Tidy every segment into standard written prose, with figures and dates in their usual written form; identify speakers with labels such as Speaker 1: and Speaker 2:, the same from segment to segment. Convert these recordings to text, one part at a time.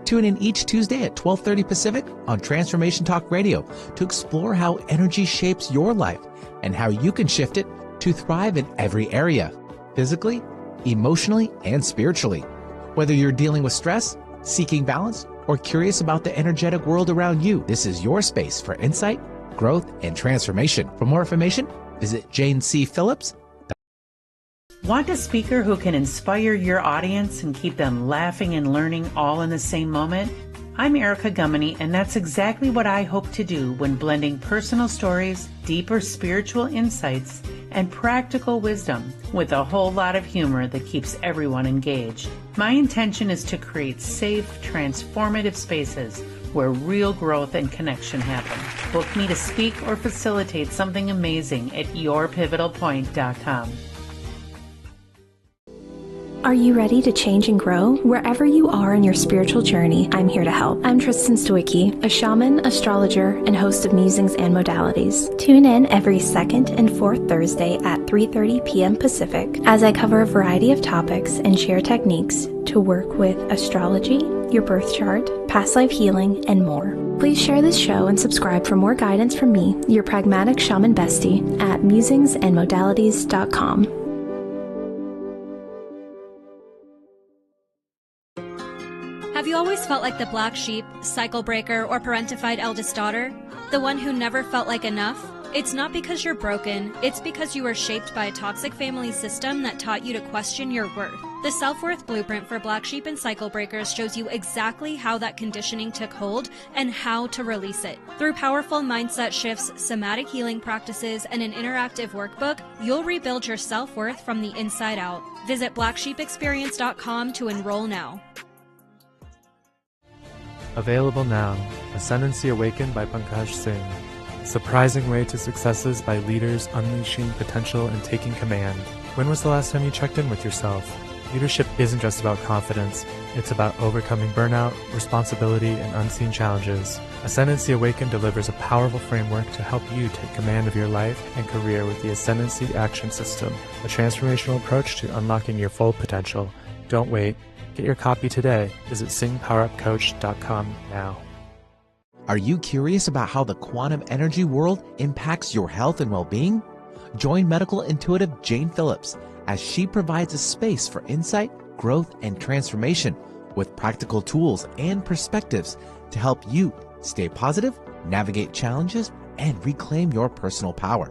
Speaker 1: Tune in each Tuesday at 12:30 Pacific on Transformation Talk Radio to explore how energy shapes your life and how you can shift it to thrive in every area, physically, emotionally, and spiritually. Whether you're dealing with stress, seeking balance, or curious about the energetic world around you, this is your space for insight, growth, and transformation. For more information, visit JaneCPhillips.com.
Speaker 2: Want a speaker who can inspire your audience and keep them laughing and learning all in the same moment? I'm Erica Gummany, and that's exactly what I hope to do when blending personal stories, deeper spiritual insights, and practical wisdom with a whole lot of humor that keeps everyone engaged. My intention is to create safe, transformative spaces where real growth and connection happen. Book me to speak or facilitate something amazing at yourpivotalpoint.com.
Speaker 3: Are you ready to change and grow? Wherever you are in your spiritual journey, I'm here to help. I'm Tristan Stoicki, a shaman, astrologer, and host of Musings and Modalities. Tune in every second and fourth Thursday at 3:30 p.m. Pacific as I cover a variety of topics and share techniques to work with astrology, your birth chart, past life healing, and more. Please share this show and subscribe for more guidance from me, your pragmatic shaman bestie, at musingsandmodalities.com.
Speaker 4: Have you always felt like the black sheep, cycle breaker, or parentified eldest daughter? The one who never felt like enough? It's not because you're broken, it's because you were shaped by a toxic family system that taught you to question your worth. The Self-Worth Blueprint for Black Sheep and Cycle Breakers shows you exactly how that conditioning took hold and how to release it. Through powerful mindset shifts, somatic healing practices, and an interactive workbook, you'll rebuild your self-worth from the inside out. Visit blacksheepexperience.com to enroll now.
Speaker 5: Available now, Ascendancy Awakened by Pankaj Singh. Surprising Way to Successes by Leaders Unleashing Potential and Taking Command. When was the last time you checked in with yourself? Leadership isn't just about confidence, it's about overcoming burnout, responsibility, and unseen challenges. Ascendancy Awakened delivers a powerful framework to help you take command of your life and career with the Ascendancy Action System, a transformational approach to unlocking your full potential. Don't wait. Get your copy today. Visit singpowerupcoach.com now.
Speaker 1: Are you curious about how the quantum energy world impacts your health and well-being? Join medical intuitive Jane Phillips as she provides a space for insight, growth, and transformation with practical tools and perspectives to help you stay positive, navigate challenges, and reclaim your personal power.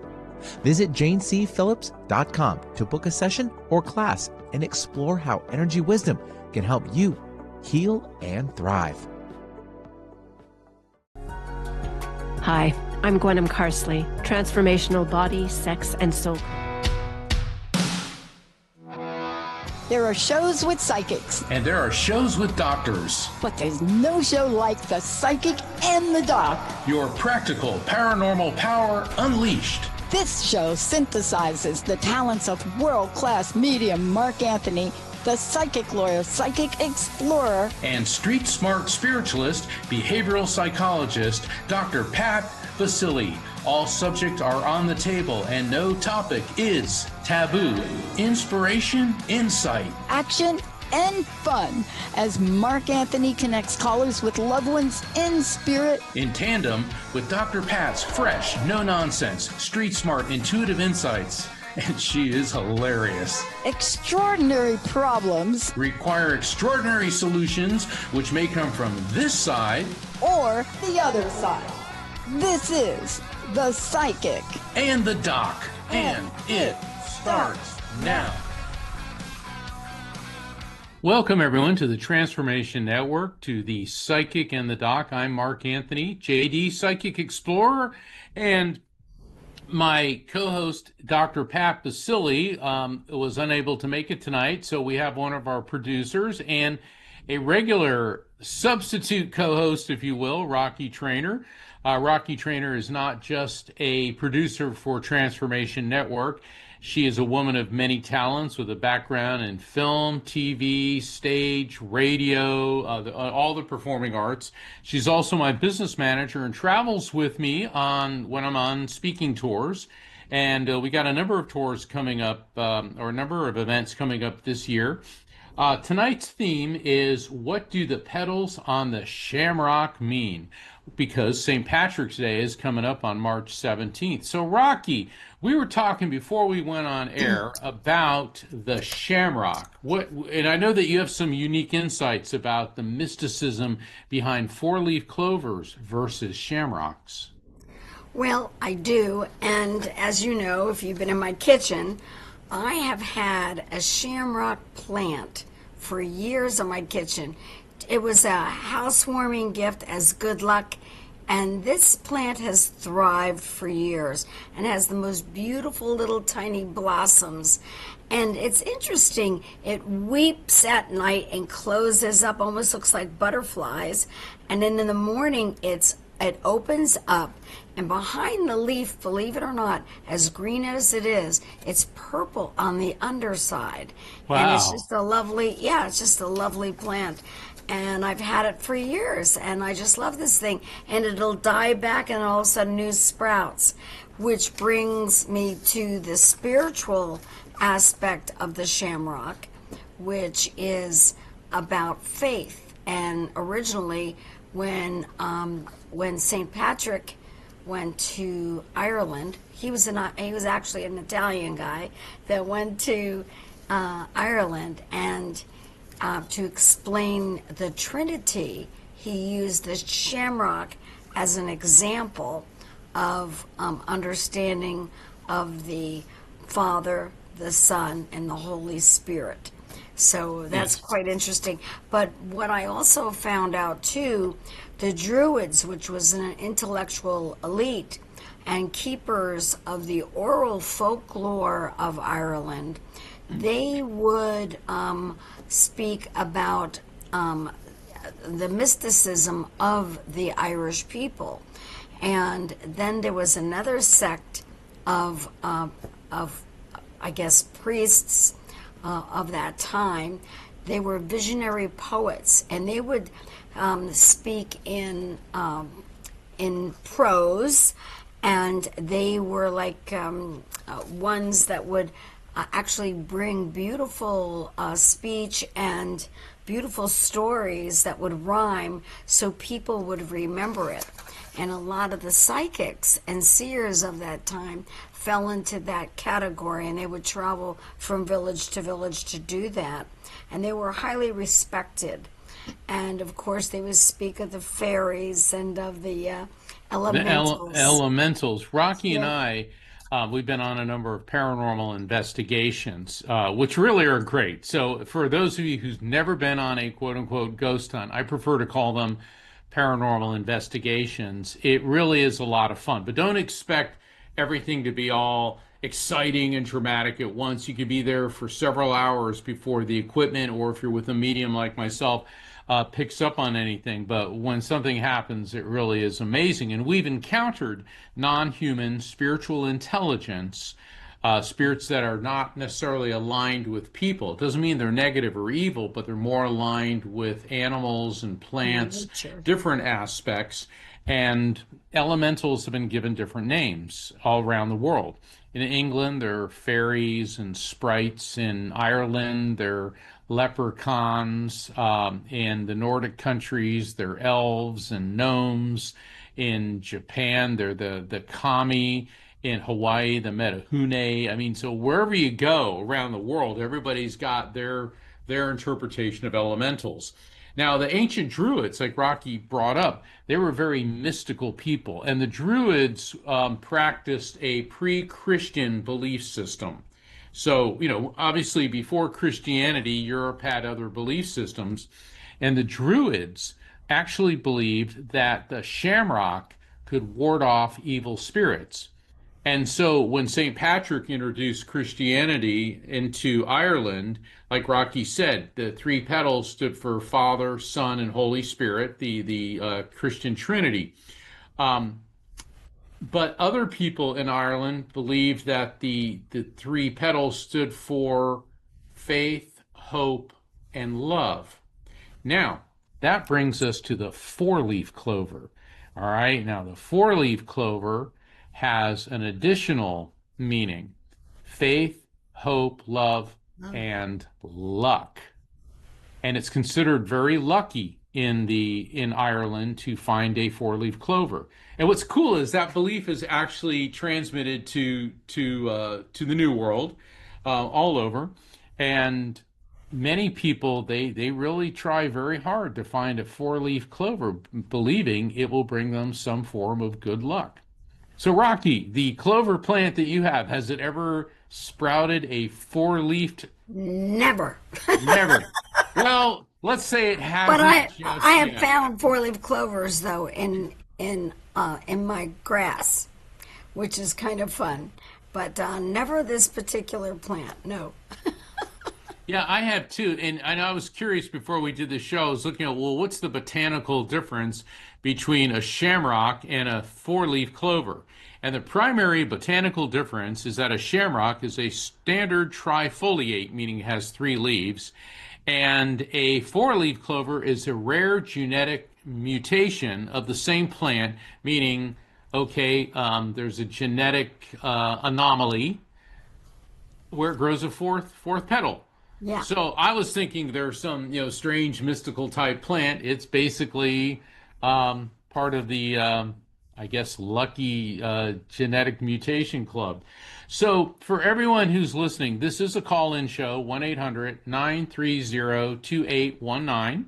Speaker 1: Visit JaneCPhillips.com to book a session or class and explore how energy wisdom can help you heal and thrive.
Speaker 6: Hi, I'm Gwenem Carsley, transformational body, sex, and soul.
Speaker 7: There are shows with psychics.
Speaker 8: And there are shows with doctors.
Speaker 7: But there's no show like The Psychic and the Doc.
Speaker 8: Your practical paranormal power unleashed.
Speaker 7: This show synthesizes the talents of world-class medium Mark Anthony, the psychic lawyer, psychic explorer,
Speaker 8: and street smart spiritualist, behavioral psychologist, Dr. Pat Basili. All subjects are on the table and no topic is taboo. Inspiration, insight,
Speaker 7: action, and fun as Mark Anthony connects callers with loved ones in spirit.
Speaker 8: In tandem with Dr. Pat's fresh, no-nonsense, street smart, intuitive insights. And she is hilarious.
Speaker 7: Extraordinary problems
Speaker 8: require extraordinary solutions, which may come from this side
Speaker 7: or the other side. This is The Psychic
Speaker 8: and the Doc, and it starts now. Welcome, everyone, to the Transformation Network, to the Psychic and the Doc. I'm Mark Anthony, JD, Psychic Explorer, and my co-host, Dr. Pat Basili, was unable to make it tonight, so we have one of our producers and a regular substitute co-host, if you will, Rocky Trainer. Rocky Trainer is not just a producer for Transformation Network. She is a woman of many talents with a background in film, TV, stage, radio, all the performing arts. She's also my business manager and travels with me when I'm on speaking tours. And we got a number of tours coming up, or a number of events coming up this year. Tonight's theme is what do the petals on the shamrock mean? Because St. Patrick's Day is coming up on March 17th. So, Rocky, we were talking before we went on air about the shamrock. And I know that you have some unique insights about the mysticism behind four-leaf clovers versus shamrocks.
Speaker 9: Well, I do. And as you know, if you've been in my kitchen, I have had a shamrock plant for years in my kitchen. It was a housewarming gift as good luck. And this plant has thrived for years and has the most beautiful little tiny blossoms. And it's interesting, it weeps at night and closes up, almost looks like butterflies. And then in the morning, it opens up, and behind the leaf, believe it or not, as green as it is, it's purple on the underside.
Speaker 8: Wow.
Speaker 9: And it's just a lovely, yeah, it's just a lovely plant. And I've had it for years, and I just love this thing. And it'll die back, and all of a sudden new sprouts, which brings me to the spiritual aspect of the shamrock, which is about faith. And originally, when St. Patrick went to Ireland, he was actually an Italian guy that went to Ireland, and to explain the Trinity, he used the shamrock as an example of understanding of the Father, the Son, and the Holy Spirit. So that's quite interesting. But what I also found out too, the Druids, which was an intellectual elite and keepers of the oral folklore of Ireland, they would speak about the mysticism of the Irish people. And then there was another sect of I guess, priests of that time. They were visionary poets, and they would speak in prose, and they were like ones that would actually bring beautiful speech and beautiful stories that would rhyme so people would remember it. And a lot of the psychics and seers of that time fell into that category, and they would travel from village to do that. And they were highly respected. And of course, they would speak of the fairies and of the elementals.
Speaker 8: Elementals. Rocky and I, we've been on a number of paranormal investigations, which really are great. So for those of you who's never been on a quote-unquote ghost hunt, I prefer to call them paranormal investigations. It really is a lot of fun, but don't expect everything to be all exciting and dramatic at once. You could be there for several hours before the equipment, or if you're with a medium like myself, picks up on anything. But when something happens, it really is amazing. And we've encountered non-human spiritual intelligence, spirits that are not necessarily aligned with people. It doesn't mean they're negative or evil, but they're more aligned with animals and plants, different aspects. And elementals have been given different names all around the world. In England, there are fairies and sprites. In Ireland, there are leprechauns. In the Nordic countries, there are elves and gnomes. In Japan, they're the kami. In Hawaii, the metahune. I mean, so wherever you go around the world, everybody's got their interpretation of elementals. Now, the ancient Druids, like Rocky brought up, they were very mystical people. And the Druids practiced a pre-Christian belief system. So, obviously before Christianity, Europe had other belief systems. And the Druids actually believed that the shamrock could ward off evil spirits. And so when St. Patrick introduced Christianity into Ireland, like Rocky said, the three petals stood for Father, Son, and Holy Spirit, the Christian Trinity. But other people in Ireland believed that the three petals stood for faith, hope, and love. Now, that brings us to the four-leaf clover. All right, now the four-leaf clover has an additional meaning: faith, hope, love, and luck. and it's considered very lucky in Ireland to find a four-leaf clover. And what's cool is that belief is actually transmitted to the New World, all over, and many people they really try very hard to find a four-leaf clover, believing it will bring them some form of good luck. So, Rocky, the clover plant that you have, has it ever sprouted a four-leafed?
Speaker 9: Never.
Speaker 8: Never. Well, let's say it hasn't.
Speaker 9: But
Speaker 8: just
Speaker 9: I have
Speaker 8: yet.
Speaker 9: found four-leaf clovers though in my grass, which is kind of fun. But never this particular plant. No.
Speaker 8: Yeah, I have too. And I was curious before we did the show. I was looking at, well, what's the botanical difference between a shamrock and a four-leaf clover? And the primary botanical difference is that a shamrock is a standard trifoliate, meaning it has three leaves, and a four-leaf clover is a rare genetic mutation of the same plant, meaning, okay, there's a genetic anomaly where it grows a fourth petal.
Speaker 9: Yeah.
Speaker 8: So I was thinking there's some, strange mystical type plant. It's basically part of the, I guess, lucky genetic mutation club. So for everyone who's listening, this is a call-in show, 1-800-930-2819.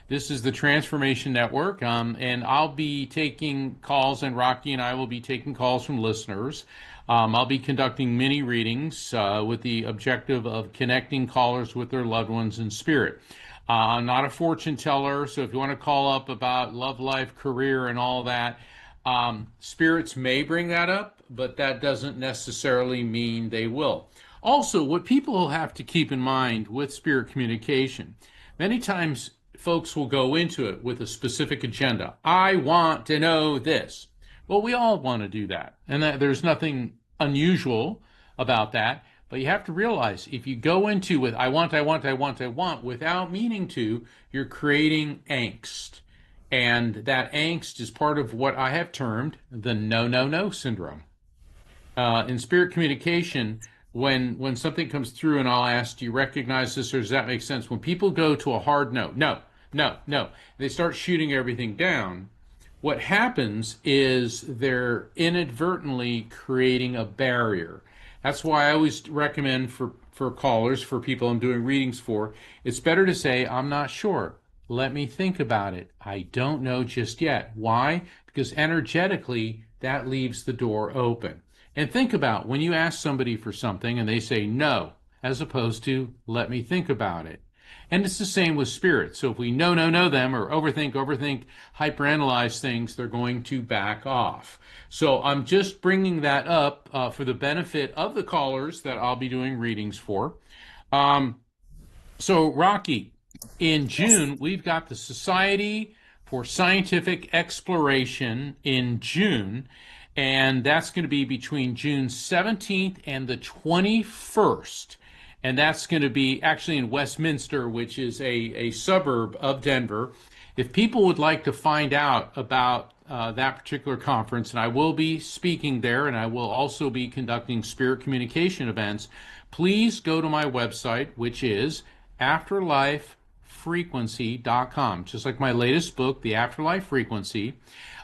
Speaker 8: This is the Transformation Network, and I'll be taking calls, and Rocky and I will be taking calls from listeners. I'll be conducting mini readings with the objective of connecting callers with their loved ones in spirit. I'm not a fortune teller, so if you want to call up about love life, career, and all that, spirits may bring that up, but that doesn't necessarily mean they will. Also, what people have to keep in mind with spirit communication, many times folks will go into it with a specific agenda. I want to know this. Well, we all want to do that, and there's nothing unusual about that. But you have to realize, if you go into with I want, without meaning to, you're creating angst. And that angst is part of what I have termed the no, no, no syndrome. In spirit communication, when something comes through and I'll ask, do you recognize this, or does that make sense? When people go to a hard no, they start shooting everything down. What happens is they're inadvertently creating a barrier. That's why I always recommend for callers, for people I'm doing readings for, it's better to say, I'm not sure. Let me think about it. I don't know just yet. Why? Because energetically, that leaves the door open. And think about when you ask somebody for something and they say no, as opposed to let me think about it. And it's the same with spirits. So if we know them, or overthink, hyperanalyze things, they're going to back off. So I'm just bringing that up for the benefit of the callers that I'll be doing readings for. So Rocky, in June, we've got the Society for Scientific Exploration in June, and that's going to be between June 17th and the 21st. And that's going to be actually in Westminster, which is a suburb of Denver. If people would like to find out about that particular conference, and I will be speaking there, and I will also be conducting spirit communication events, please go to my website, which is afterlifefrequency.com. Just like my latest book, The Afterlife Frequency.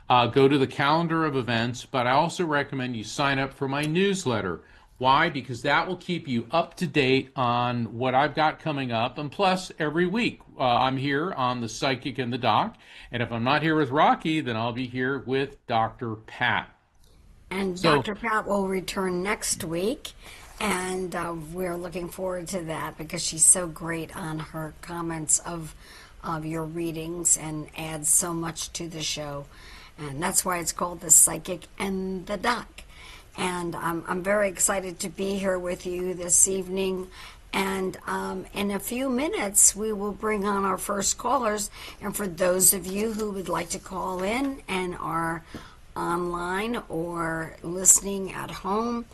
Speaker 8: Go to the calendar of events, but I also recommend you sign up for my newsletter. Why? Because that will keep you up to date on what I've got coming up. And plus, every week I'm here on The Psychic and the Doc. And if I'm not here with Rocky, then I'll be here with Dr. Pat.
Speaker 9: And Dr. Pat will return next week. And we're looking forward to that because she's so great on her comments of your readings and adds so much to the show. And that's why it's called The Psychic and the Doc. And I'm very excited to be here with you this evening. And in a few minutes, we will bring on our first callers. And for those of you who would like to call in and are online or listening at home,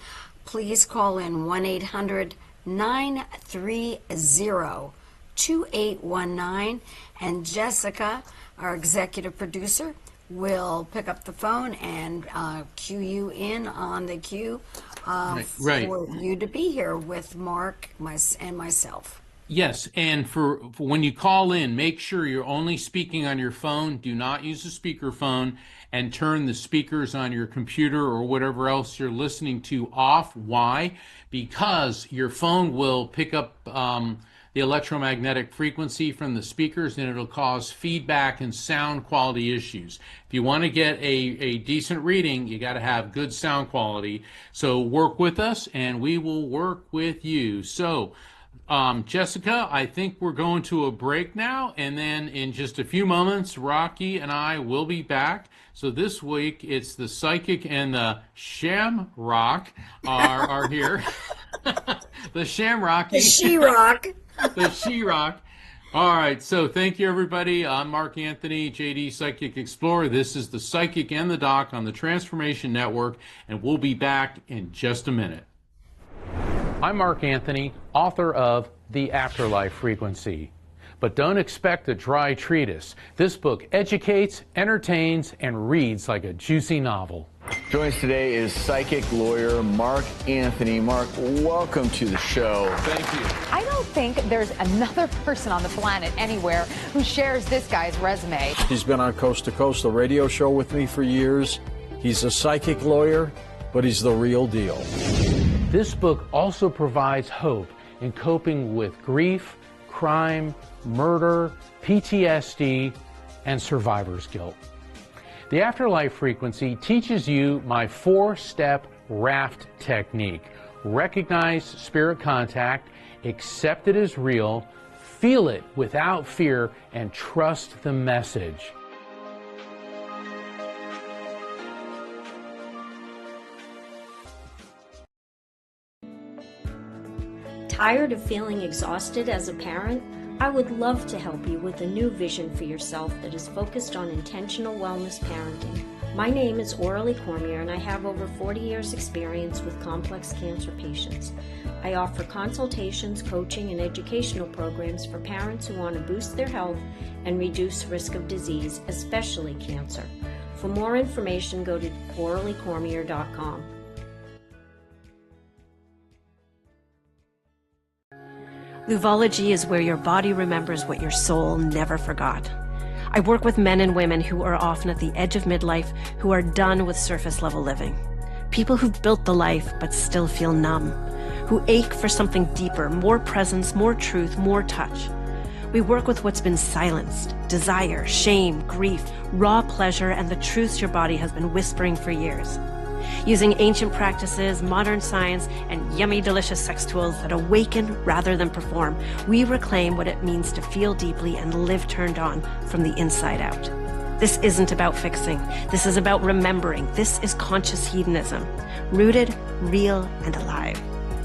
Speaker 9: please call in 1-800-930-2819. And Jessica, our executive producer, will pick up the phone and cue you in on the queue for you to be here with Mark and myself.
Speaker 8: Yes, and for when you call in, make sure you're only speaking on your phone. Do not use a speakerphone, and turn the speakers on your computer or whatever else you're listening to off. Why? Because your phone will pick up the electromagnetic frequency from the speakers, and it'll cause feedback and sound quality issues. If you want to get a decent reading, you got to have good sound quality. So work with us, and we will work with you. So Jessica, I think we're going to a break now, and then in just a few moments, Rocky and I will be back. So this week, it's the Psychic and the Shamrock are here. The Shamrock.
Speaker 9: The She-Rock.
Speaker 8: The She-Rock. All right, so thank you, everybody. I'm Mark Anthony, JD Psychic Explorer. This is the Psychic and the Doc on the Transformation Network, and we'll be back in just a minute. I'm Mark Anthony, author of The Afterlife Frequency. But don't expect a dry treatise. This book educates, entertains, and reads like a juicy novel.
Speaker 10: Joining us today is psychic lawyer Mark Anthony. Mark, welcome to the show.
Speaker 8: Thank you.
Speaker 11: I don't think there's another person on the planet anywhere who shares this guy's resume.
Speaker 12: He's been on Coast to Coast, the radio show with me for years. He's a psychic lawyer, but he's the real deal.
Speaker 8: This book also provides hope in coping with grief, crime, murder, PTSD, and survivor's guilt. The Afterlife Frequency teaches you my 4-step raft technique. Recognize spirit contact, accept it as real, feel it without fear, and trust the message.
Speaker 13: Tired of feeling exhausted as a parent? I would love to help you with a new vision for yourself that is focused on intentional wellness parenting. My name is Aurelie Cormier, and I have over 40 years experience with complex cancer patients. I offer consultations, coaching, and educational programs for parents who want to boost their health and reduce risk of disease, especially cancer. For more information, go to aureliecormier.com.
Speaker 6: Luvology is where your body remembers what your soul never forgot. I work with men and women who are often at the edge of midlife, who are done with surface-level living. People who've built the life but still feel numb, who ache for something deeper, more presence, more truth, more touch. We work with what's been silenced: desire, shame, grief, raw pleasure, and the truths your body has been whispering for years. Using ancient practices, modern science, and yummy, delicious sex tools that awaken rather than perform, we reclaim what it means to feel deeply and live turned on from the inside out. This isn't about fixing. This is about remembering. This is conscious hedonism, rooted, real, and alive.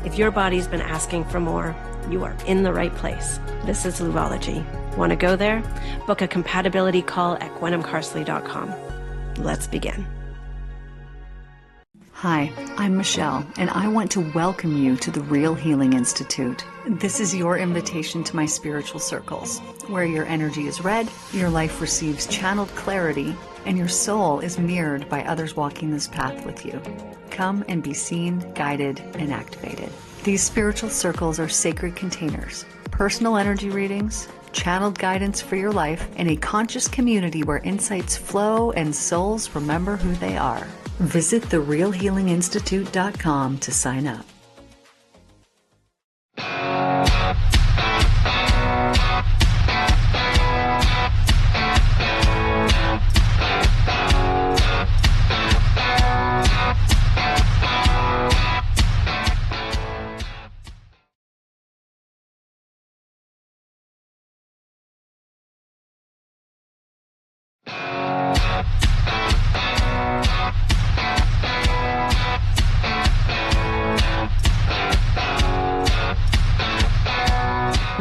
Speaker 6: If your body's been asking for more, you are in the right place. This is Luvology. Want to go there? Book a compatibility call at gwenamcarsley.com. Let's begin.
Speaker 14: Hi, I'm Michelle, and I want to welcome you to the Real Healing Institute. This is your invitation to my spiritual circles, where your energy is read, your life receives channeled clarity, and your soul is mirrored by others walking this path with you. Come and be seen, guided, and activated. These spiritual circles are sacred containers, personal energy readings, channeled guidance for your life, and a conscious community where insights flow and souls remember who they are. Visit therealhealinginstitute.com to sign up.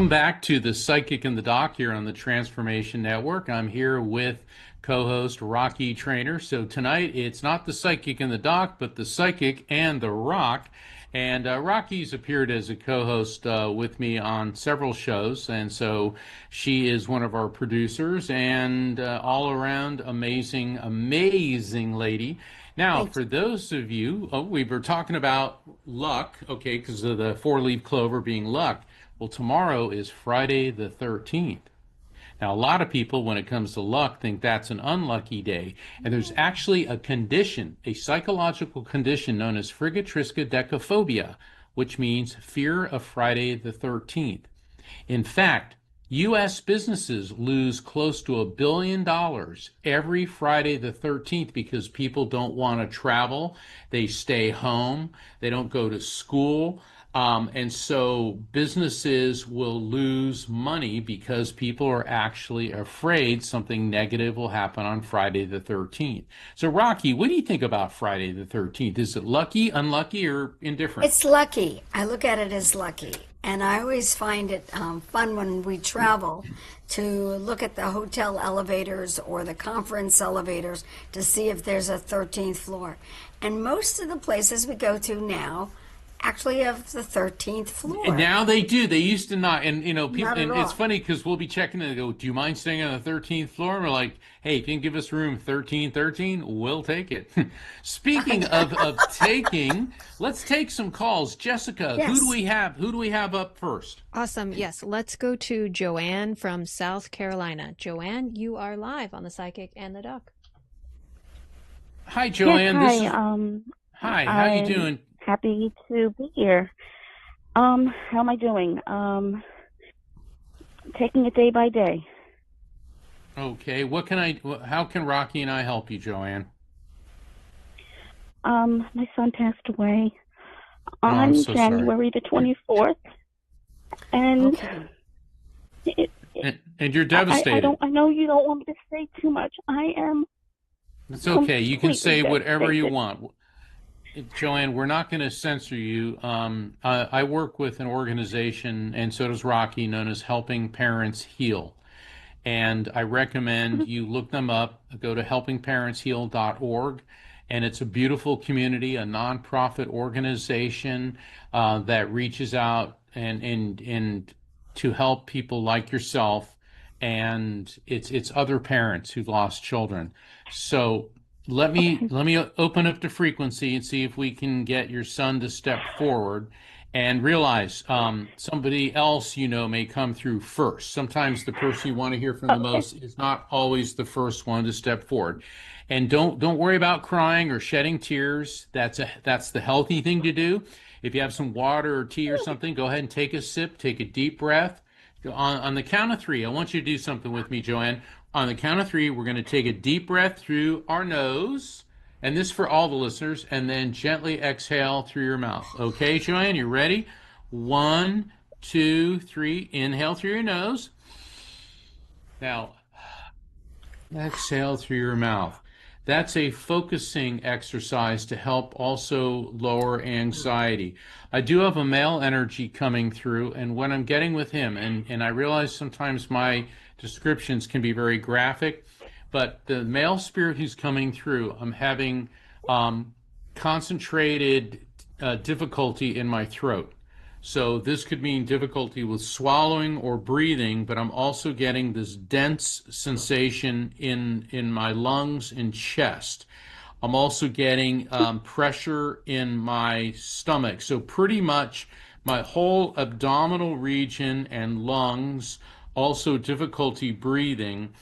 Speaker 8: Welcome back to the Psychic and the Doc here on the Transformation Network. I'm here with co-host Rocky Trainer. So tonight it's not the Psychic and the Doc, but the Psychic and the Rock. And Rocky's appeared as a co-host with me on several shows, and so she is one of our producers and all-around amazing lady. Now, for those of you, we were talking about luck, okay, because of the four-leaf clover being luck. Well, tomorrow is Friday the 13th. Now, a lot of people, when it comes to luck, think that's an unlucky day. And there's actually a condition, a psychological condition known as frigatriscadecaphobia, which means fear of Friday the 13th. In fact, U.S. businesses lose close to $1 billion every Friday the 13th because people don't want to travel. They stay home. They don't go to school. And so businesses will lose money because people are actually afraid something negative will happen on Friday the 13th. So, Rocky, what do you think about Friday the 13th? Is it lucky, unlucky, or indifferent?
Speaker 9: It's lucky. I look at it as lucky. And I always find it fun when we travel to look at the hotel elevators or the conference elevators to see if there's a 13th floor. And most of the places we go to now actually have the 13th floor.
Speaker 8: And now they do. They used to not. And, you know, people,
Speaker 9: Not at
Speaker 8: and
Speaker 9: all.
Speaker 8: it's funny because we'll be checking and they go, do you mind staying on the 13th floor? And we're like, hey, if you can give us room 1313, we'll take it. Speaking of taking, let's take some calls. Jessica,
Speaker 15: Yes.
Speaker 8: who do we have? Who do we have up first?
Speaker 15: Awesome. Yes. Let's go to Joanne from South Carolina. Joanne, you are live on the Psychic and the Doc.
Speaker 8: Hi, Joanne.
Speaker 16: Yes, hi.
Speaker 8: This is... Hi, how you
Speaker 16: I'm
Speaker 8: doing?
Speaker 16: Happy to be here. How am I doing? Taking it day by day.
Speaker 8: Okay, how can Rocky and I help you, Joanne?
Speaker 16: My son passed away
Speaker 8: I'm
Speaker 16: on
Speaker 8: so sorry.
Speaker 16: January the 24th, and
Speaker 8: And you're devastated.
Speaker 16: I know you don't want me to say too much. I am.
Speaker 8: It's okay. You can say
Speaker 16: completely
Speaker 8: whatever you
Speaker 16: devastated.
Speaker 8: want. Joanne, we're not going to censor you. I work with an organization, and so does Rocky, known as Helping Parents Heal. And I recommend you look them up. Go to helpingparentsheal.org. And it's a beautiful community, a nonprofit organization that reaches out and to help people like yourself. And it's other parents who've lost children. So let me open up the frequency and see if we can get your son to step forward. And realize somebody else you know may come through first. Sometimes the person you want to hear from the most is not always the first one to step forward. And don't worry about crying or shedding tears. That's the healthy thing to do. If you have some water or tea or something, go ahead and take a sip, take a deep breath. On the count of three, I want you to do something with me, Joanne. On the count of three, we're going to take a deep breath through our nose. And this for all the listeners, and then gently exhale through your mouth. Okay, Joanne, you ready? 1, 2, 3. Inhale through your nose. Now, exhale through your mouth. That's a focusing exercise to help also lower anxiety. I do have a male energy coming through, and when I'm getting with him, and I realize sometimes my descriptions can be very graphic, but the male spirit who's coming through, I'm having concentrated difficulty in my throat. So this could mean difficulty with swallowing or breathing, but I'm also getting this dense sensation in my lungs and chest. I'm also getting pressure in my stomach. So pretty much my whole abdominal region and lungs, also difficulty breathing.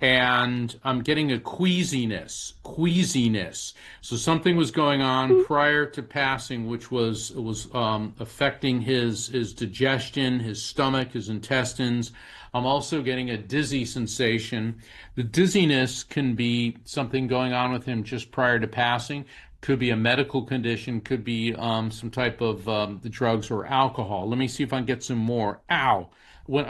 Speaker 8: And I'm getting a queasiness. So something was going on prior to passing, which was affecting his digestion, his stomach, his intestines. I'm also getting a dizzy sensation. The dizziness can be something going on with him just prior to passing. Could be a medical condition, could be some type of the drugs or alcohol. Let me see if I can get some more. Ow.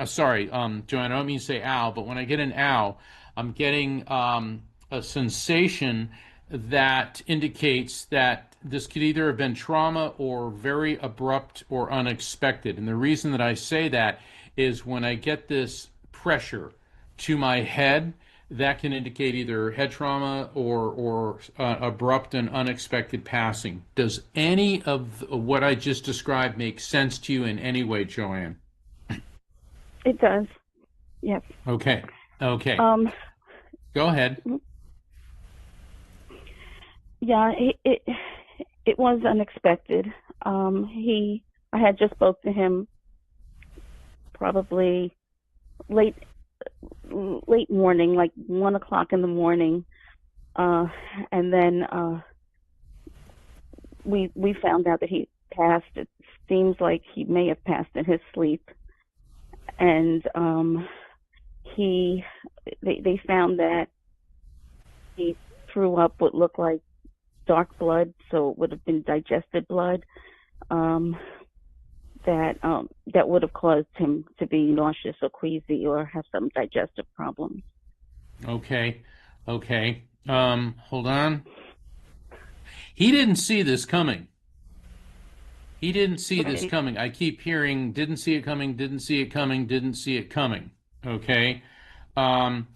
Speaker 8: Sorry, Joanne, I don't mean to say ow, but when I get an ow, I'm getting a sensation that indicates that this could either have been trauma or very abrupt or unexpected. And the reason that I say that is when I get this pressure to my head, that can indicate either head trauma or abrupt and unexpected passing. Does any of what I just described make sense to you in any way, Joanne?
Speaker 16: It does. Yes.
Speaker 8: Okay. Go ahead.
Speaker 16: Yeah, it was unexpected. I had just spoke to him probably late morning, like 1 o'clock in the morning. And then we found out that he passed. It seems like he may have passed in his sleep. And they found that he threw up what looked like dark blood, so it would have been digested blood. That would have caused him to be nauseous or queasy or have some digestive problems.
Speaker 8: Okay. Hold on. He didn't see this coming. This coming. I keep hearing, didn't see it coming, didn't see it coming, didn't see it coming. Okay. And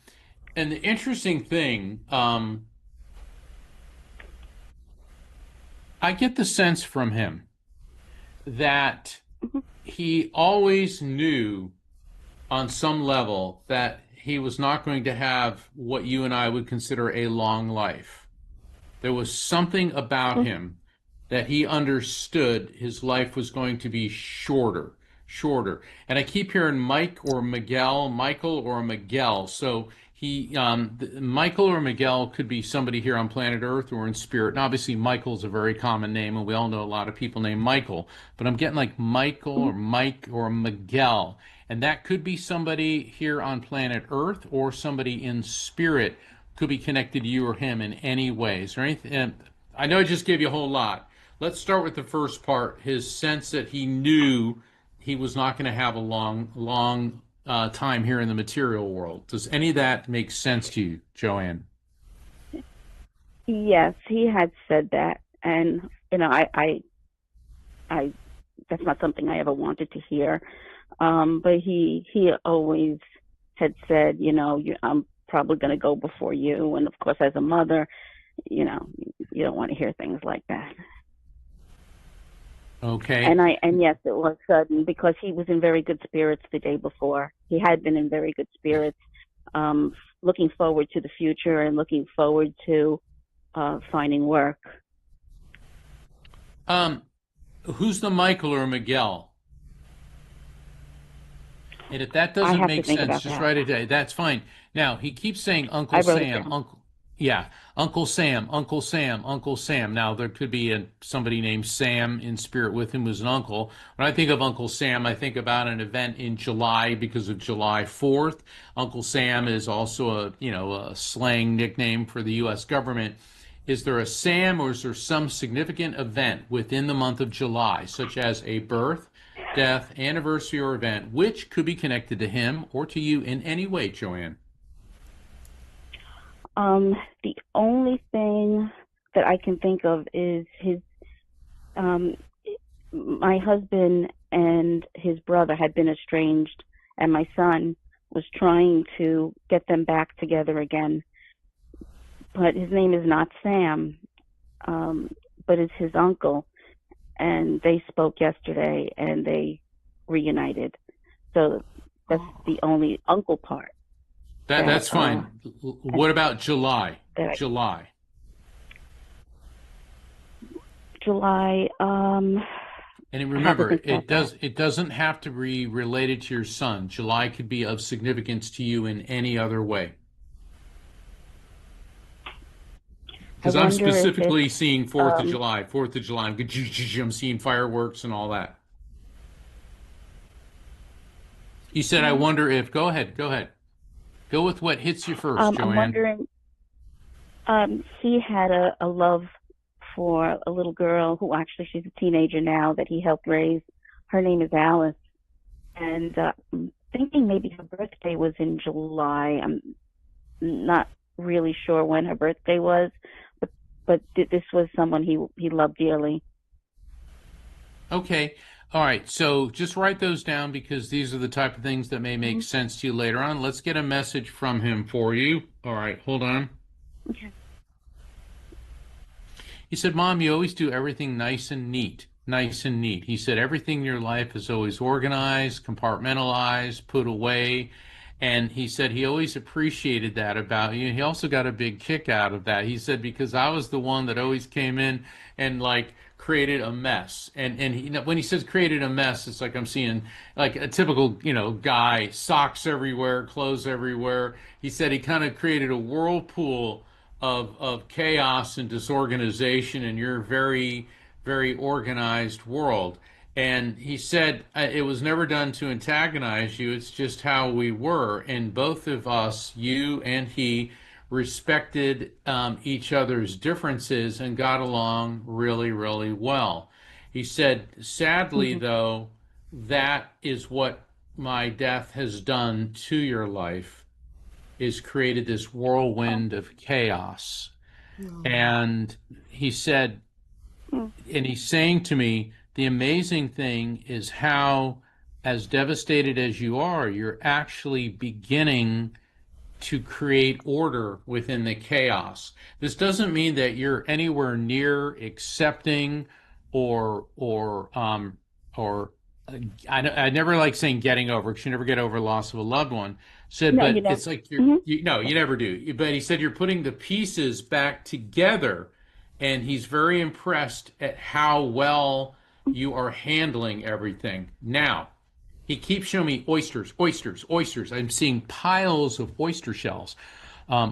Speaker 8: the interesting thing, I get the sense from him that he always knew on some level that he was not going to have what you and I would consider a long life. There was something about him that he understood his life was going to be shorter. And I keep hearing Michael or Miguel. So Michael or Miguel could be somebody here on planet Earth or in spirit. And obviously Michael's a very common name, and we all know a lot of people named Michael. But I'm getting like Michael or Mike or Miguel. And that could be somebody here on planet Earth or somebody in spirit, could be connected to you or him in any way. Is there anything? And I know I just gave you a whole lot. Let's start with the first part, his sense that he knew he was not going to have a long time here in the material world. Does any of that make sense to you, Joanne?
Speaker 16: Yes, he had said that, and I that's not something I ever wanted to hear. But he always had said, I'm probably going to go before you, and of course, as a mother, you don't want to hear things like that.
Speaker 8: Okay.
Speaker 16: And yes, it was sudden because he was in very good spirits the day before. He had been in very good spirits, looking forward to the future and looking forward to finding work.
Speaker 8: Who's the Michael or Miguel? And if that doesn't make sense, just write it down. That's fine. Now, he keeps saying Uncle Sam, Uncle Sam. Now, there could be somebody named Sam in spirit with him who's an uncle. When I think of Uncle Sam, I think about an event in July because of July 4th. Uncle Sam is also a slang nickname for the U.S. government. Is there a Sam, or is there some significant event within the month of July, such as a birth, death, anniversary, or event, which could be connected to him or to you in any way, Joanne?
Speaker 16: The only thing that I can think of is my husband and his brother had been estranged, and my son was trying to get them back together again. But his name is not Sam, but it's his uncle, and they spoke yesterday, and they reunited. So that's the only uncle part.
Speaker 8: That's fine. What about July?
Speaker 16: July.
Speaker 8: And remember, it doesn't have to be related to your son. July could be of significance to you in any other way. Because I'm specifically seeing 4th of July. 4th of July. I'm seeing fireworks and all that. You said, I wonder if. Go ahead. Go with what hits you first, Joanne.
Speaker 16: I'm wondering, he had a love for a little girl who actually, she's a teenager now, that he helped raise. Her name is Alice. And I'm thinking maybe her birthday was in July. I'm not really sure when her birthday was, but this was someone he loved dearly.
Speaker 8: Okay. All right. So just write those down because these are the type of things that may make sense to you later on. Let's get a message from him for you. All right. Hold on.
Speaker 16: Okay.
Speaker 8: He said, Mom, you always do everything nice and neat. He said, everything in your life is always organized, compartmentalized, put away. And he said he always appreciated that about you. He also got a big kick out of that. He said, because I was the one that always came in and created a mess. And he, when he says created a mess, it's like I'm seeing like a typical, guy, socks everywhere, clothes everywhere. He said he kind of created a whirlpool of chaos and disorganization in your very, very organized world. And he said it was never done to antagonize you. It's just how we were. And both of us, you and he, respected each other's differences and got along really, really well. He said, sadly, though, that is what my death has done to your life, is created this whirlwind of chaos. And he said, and he's saying to me, the amazing thing is how, as devastated as you are, you're actually beginning to create order within the chaos. This doesn't mean that you're anywhere near accepting or I never like saying getting over, because you never get over loss of a loved one. Said,
Speaker 16: No,
Speaker 8: but
Speaker 16: you don't.
Speaker 8: it's like you never do. But he said you're putting the pieces back together, and he's very impressed at how well you are handling everything. Now, he keeps showing me oysters, oysters, oysters. I'm seeing piles of oyster shells.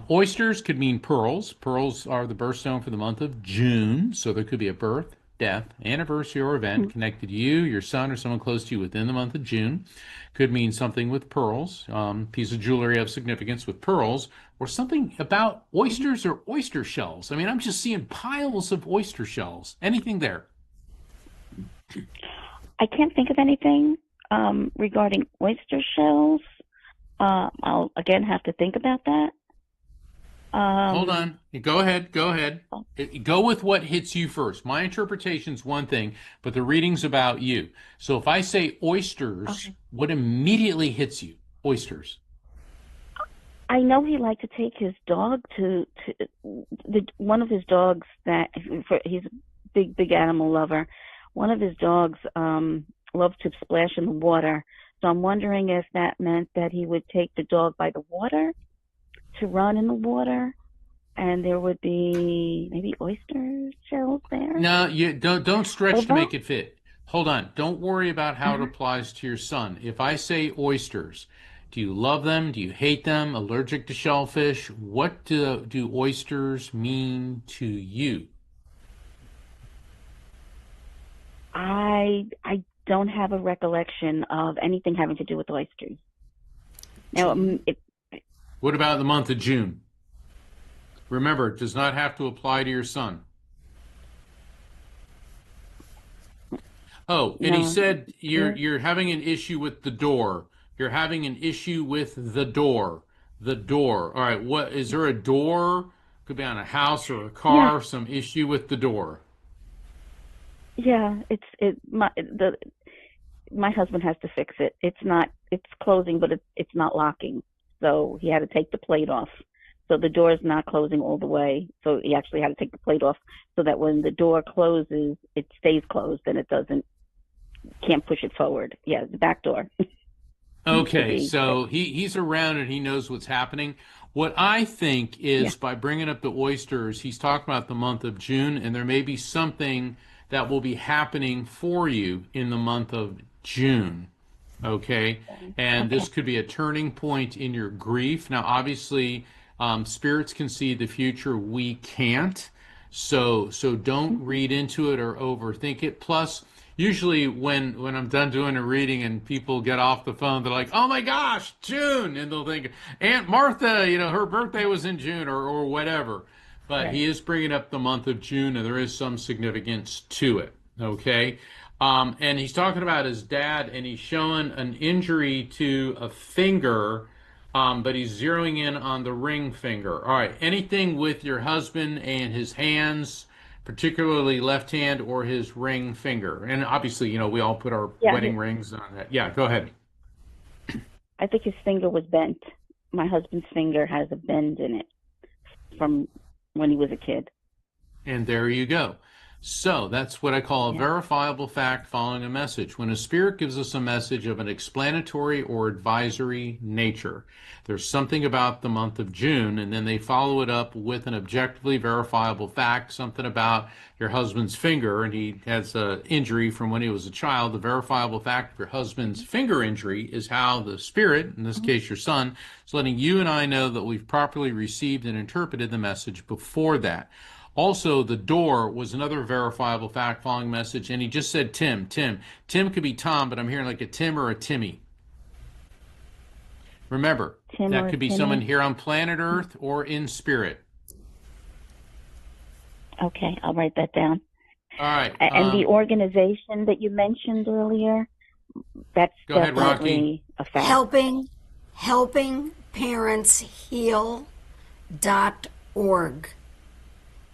Speaker 8: Oysters could mean pearls. Pearls are the birthstone for the month of June. So there could be a birth, death, anniversary, or event connected to you, your son, or someone close to you within the month of June. Could mean something with pearls, piece of jewelry of significance with pearls, or something about oysters or oyster shells. I mean, I'm just seeing piles of oyster shells. Anything there?
Speaker 16: I can't think of anything regarding oyster shells. I'll again have to think about that.
Speaker 8: Hold on. Go ahead. Go ahead. Go with what hits you first. My interpretation's one thing, but the reading's about you. So if I say oysters, what immediately hits you? Oysters.
Speaker 16: I know he liked to take his dog to one of his dogs that he's a big animal lover. One of his dogs loves to splash in the water. So I'm wondering if that meant that he would take the dog by the water to run in the water, and there would be maybe oyster shells there.
Speaker 8: No, you don't stretch to make it fit. Hold on. Don't worry about how it applies to your son. If I say oysters, do you love them? Do you hate them? Allergic to shellfish? What do oysters mean to you?
Speaker 16: I don't have a recollection of anything having to do with oysters. Now,
Speaker 8: what about the month of June? Remember, it does not have to apply to your son. Oh, and he said you're having an issue with the door. You're having an issue with the door. The door. All right, what is there a door? Could be on a house or a car, some issue with the door.
Speaker 16: Yeah, my husband has to fix it. It's closing, but it's not locking. So he had to take the plate off. So the door is not closing all the way. So he actually had to take the plate off so that when the door closes, it stays closed and it can't push it forward. Yeah, the back door.
Speaker 8: Okay, so he's around and he knows what's happening. What I think is by bringing up the oysters, he's talking about the month of June, and there may be something that will be happening for you in the month of June. Okay, and this could be a turning point in your grief. Now, obviously, spirits can see the future. We can't. So don't read into it or overthink it. Plus, usually when I'm done doing a reading and people get off the phone, they're like, "Oh my gosh, June," and they'll think Aunt Martha, her birthday was in June or whatever. But he is bringing up the month of June, and there is some significance to it. Okay. And he's talking about his dad, and he's showing an injury to a finger, but he's zeroing in on the ring finger. All right, anything with your husband and his hands, particularly left hand or his ring finger. And obviously, we all put our wedding rings on that. Yeah, go ahead.
Speaker 16: I think his finger was bent. My husband's finger has a bend in it from when he was a kid.
Speaker 8: And there you go. So that's what I call a verifiable fact following a message. When a spirit gives us a message of an explanatory or advisory nature, there's something about the month of June, and then they follow it up with an objectively verifiable fact, something about your husband's finger, and he has an injury from when he was a child. The verifiable fact of your husband's finger injury is how the spirit, in this case your son, is letting you and I know that we've properly received and interpreted the message before that. Also, the door was another verifiable fact following message, and he just said Tim. Tim could be Tom, but I'm hearing like a Tim or a Timmy. Remember, that could be someone here on planet Earth or in spirit.
Speaker 16: Okay, I'll write that down.
Speaker 8: All right.
Speaker 16: And the organization that you mentioned earlier, that's
Speaker 8: go ahead,
Speaker 16: definitely a fact.
Speaker 9: HelpingParentsHeal.org.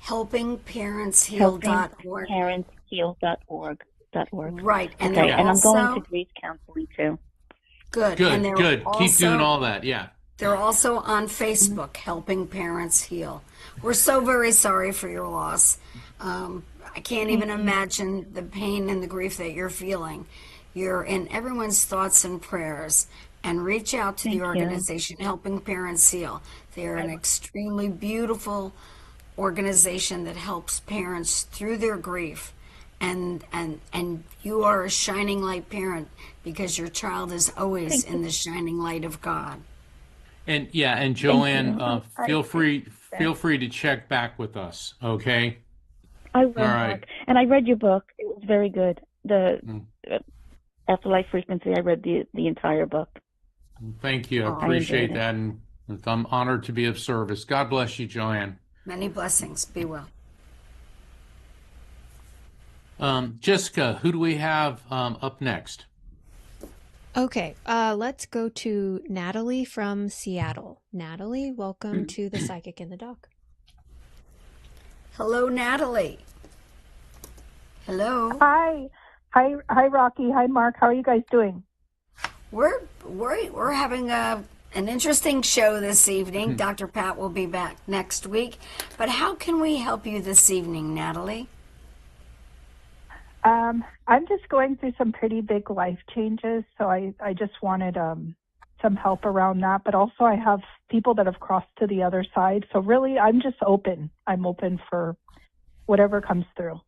Speaker 9: HelpingParentsHeal.org.
Speaker 16: HelpingParentsHeal.org.
Speaker 9: Right. And,
Speaker 16: okay. And I'm going to grief counseling too.
Speaker 9: Good.
Speaker 8: Good. Keep doing all that. Yeah.
Speaker 9: They're also on Facebook, Helping Parents Heal. We're so very sorry for your loss. I can't even imagine the pain and the grief that you're feeling. You're in everyone's thoughts and prayers. And reach out to the organization, Helping Parents Heal. They're an extremely beautiful organization that helps parents through their grief. And you are a shining light parent because your child is always in the shining light of God.
Speaker 8: And Joanne, feel free to check back with us, okay?
Speaker 16: I will, Mark. And I read your book. It was very good. The Afterlife Frequency, I read the entire book.
Speaker 8: Thank you. I appreciate that, and I'm honored to be of service. God bless you, Joanne.
Speaker 9: Many blessings. Be well.
Speaker 8: Jessica, who do we have up next?
Speaker 15: Okay, let's go to Natalie from Seattle. Natalie, welcome to the Psychic in the Dock.
Speaker 9: Hello, Natalie. Hello.
Speaker 17: Hi, Rocky. Hi, Mark. How are you guys doing?
Speaker 9: We're having an interesting show this evening. Dr. Pat will be back next week. But how can we help you this evening, Natalie?
Speaker 17: I'm just going through some pretty big life changes, so I just wanted some help around that. But also I have people that have crossed to the other side. So really, I'm just open. I'm open for whatever comes through.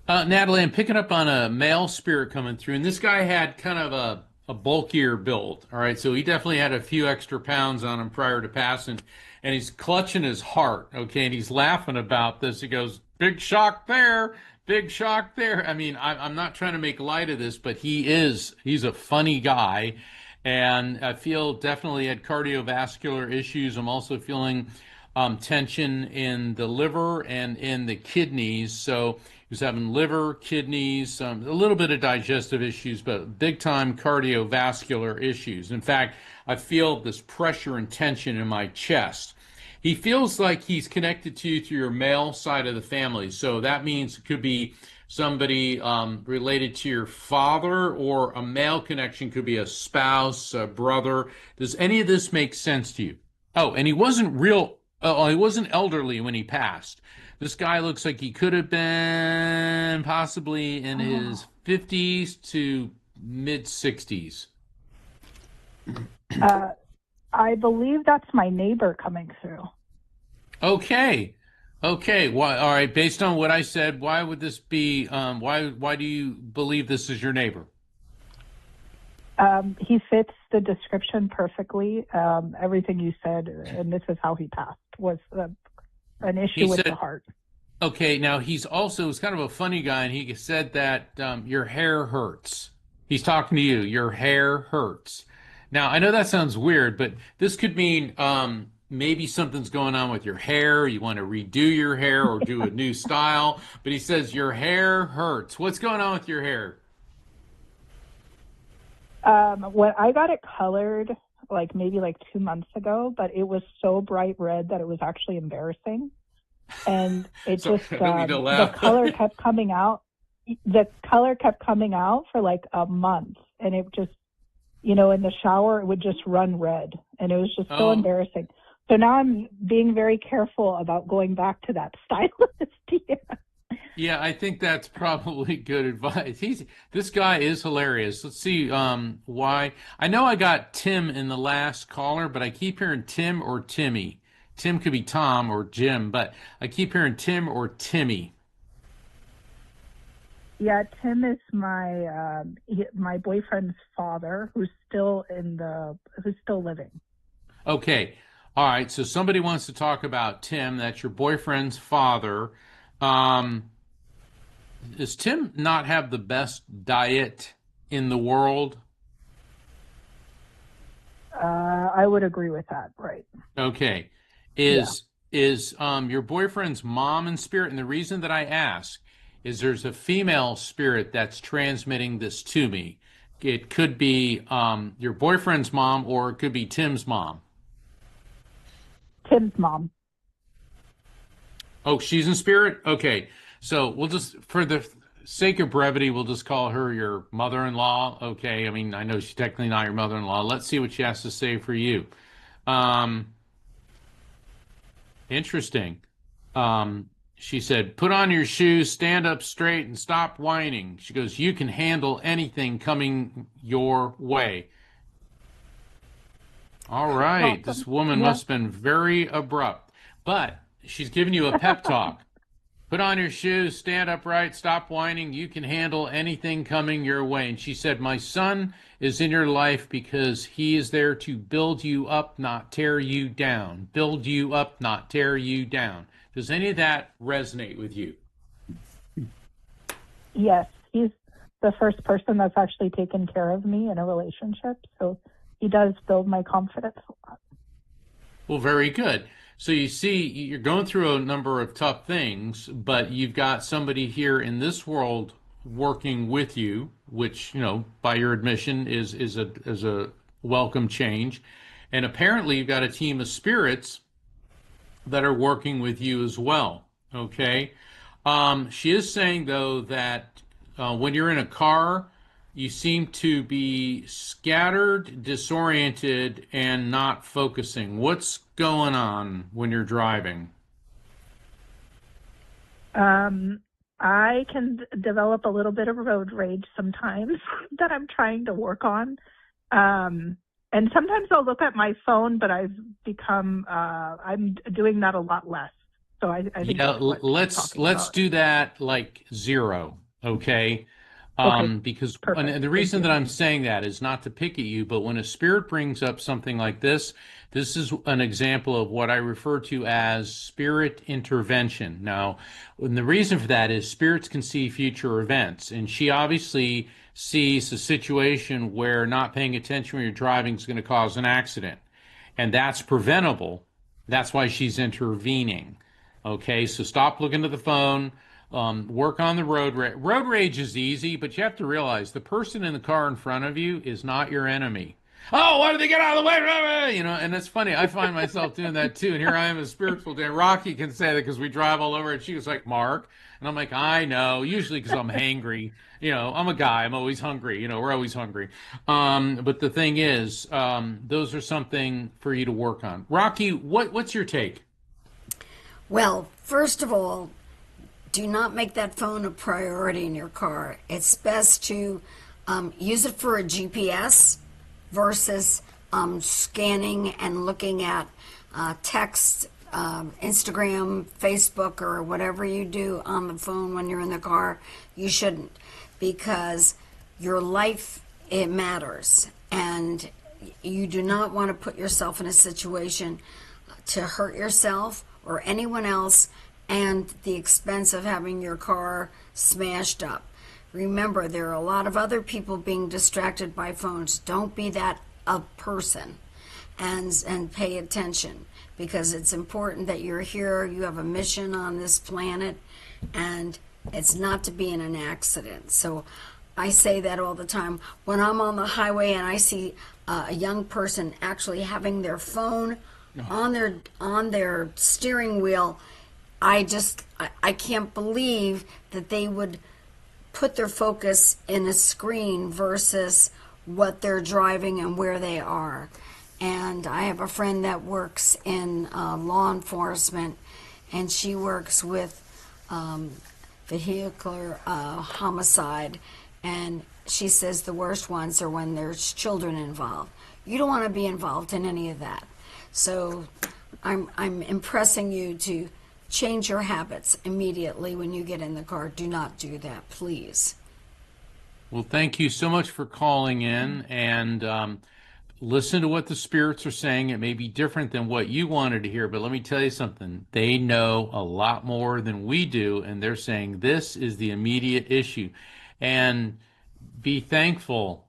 Speaker 8: Natalie, I'm picking up on a male spirit coming through, and this guy had kind of a bulkier build. All right, so he definitely had a few extra pounds on him prior to passing, and he's clutching his heart, okay, and he's laughing about this. He goes, big shock there. I mean, I'm not trying to make light of this, but he's a funny guy, and I feel definitely had cardiovascular issues. I'm also feeling tension in the liver and in the kidneys, so he was having liver, kidneys, a little bit of digestive issues, but big time cardiovascular issues. In fact, I feel this pressure and tension in my chest. He feels like he's connected to you through your male side of the family. So that means it could be somebody related to your father, or a male connection could be a spouse, a brother. Does any of this make sense to you? Oh, and he wasn't he wasn't elderly when he passed. This guy looks like he could have been possibly in his 50s to mid 60s.
Speaker 17: I believe that's my neighbor coming through.
Speaker 8: Okay. Why? All right. Based on what I said, why would this be? Why do you believe this is your neighbor?
Speaker 17: He fits the description perfectly. Everything you said, and this is how he passed, was an issue with the heart.
Speaker 8: Okay. Now he's kind of a funny guy, and he said that your hair hurts. He's talking to you. Your hair hurts. Now, I know that sounds weird, but this could mean maybe something's going on with your hair. You want to redo your hair or do a new style. But he says your hair hurts. What's going on with your hair?
Speaker 17: When I got it colored, maybe 2 months ago, but it was so bright red that it was actually embarrassing. And it just, the color kept coming out. The color kept coming out for a month. And it just, in the shower, it would just run red. And it was just so embarrassing. So now I'm being very careful about going back to that stylist.
Speaker 8: Yeah, I think that's probably good advice. This guy is hilarious. Let's see why. I know I got Tim in the last caller, but I keep hearing Tim or Timmy. Tim could be Tom or Jim, but I keep hearing Tim or Timmy.
Speaker 17: Yeah, Tim is my boyfriend's father, who's still living.
Speaker 8: Okay. All right. So somebody wants to talk about Tim. That's your boyfriend's father. Um, does Tim not have the best diet in the world?
Speaker 17: I would agree with that, right?
Speaker 8: Okay. Is your boyfriend's mom in spirit? And the reason that I ask is there's a female spirit that's transmitting this to me. It could be your boyfriend's mom, or it could be Tim's mom.
Speaker 17: Tim's mom.
Speaker 8: Oh, she's in spirit? Okay. So we'll just, for the sake of brevity, we'll just call her your mother-in-law. Okay. I mean, I know she's technically not your mother-in-law. Let's see what she has to say for you. Interesting. She said, put on your shoes, stand up straight, and stop whining. She goes, you can handle anything coming your way. All right. This woman must have been very abrupt, but she's giving you a pep talk. Put on your shoes, stand upright, stop whining. You can handle anything coming your way. And she said, my son is in your life because he is there to build you up, not tear you down. Build you up, not tear you down. Does any of that resonate with you?
Speaker 17: Yes, he's the first person that's actually taken care of me in a relationship. So he does build my confidence a lot.
Speaker 8: Well, very good. So you see, you're going through a number of tough things, but you've got somebody here in this world working with you, which, you know, by your admission is a welcome change. And apparently you've got a team of spirits that are working with you as well. Okay. She is saying, though, that when you're in a car, you seem to be scattered, disoriented, and not focusing. What's going on when you're driving?
Speaker 17: I can develop a little bit of road rage sometimes that I'm trying to work on. And sometimes I'll look at my phone, but I've become, I'm doing that a lot less. So I think
Speaker 8: let's do that like 0. Okay. Because and the reason that I'm saying that is not to pick at you, but when a spirit brings up something like this is an example of what I refer to as spirit intervention. Now, and the reason for that is spirits can see future events, and she obviously sees a situation where not paying attention when you're driving is going to cause an accident, and that's preventable. That's why she's intervening. Okay, so stop looking at the phone. Work on the road rage. Road rage is easy, but you have to realize the person in the car in front of you is not your enemy. Oh, why did they get out of the way? You know, and it's funny. I find myself doing that too. And here I am, a spiritual day. Rocky can say that because we drive all over. And she was like, Mark. And I'm like, I know. Usually because I'm hangry. You know, I'm a guy. I'm always hungry. You know, we're always hungry. But the thing is, those are something for you to work on. Rocky, what's your take?
Speaker 9: Well, first of all, do not make that phone a priority in your car. It's best to use it for a GPS versus scanning and looking at text, Instagram, Facebook, or whatever you do on the phone when you're in the car. You shouldn't, because your life, it matters. And you do not want to put yourself in a situation to hurt yourself or anyone else, and the expense of having your car smashed up. Remember, there are a lot of other people being distracted by phones. Don't be that a person, and pay attention, because it's important that you're here. You have a mission on this planet, and it's not to be in an accident. So I say that all the time. When I'm on the highway and I see a young person actually having their phone on their steering wheel, I can't believe that they would put their focus in a screen versus what they're driving and where they are. And I have a friend that works in law enforcement, and she works with vehicular homicide, and she says the worst ones are when there's children involved. You don't want to be involved in any of that. So I'm impressing you to change your habits immediately when you get in the car. Do not do that, please.
Speaker 8: Well, thank you so much for calling in, and listen to what the spirits are saying. It may be different than what you wanted to hear, but let me tell you something. They know a lot more than we do, and they're saying this is the immediate issue. And be thankful.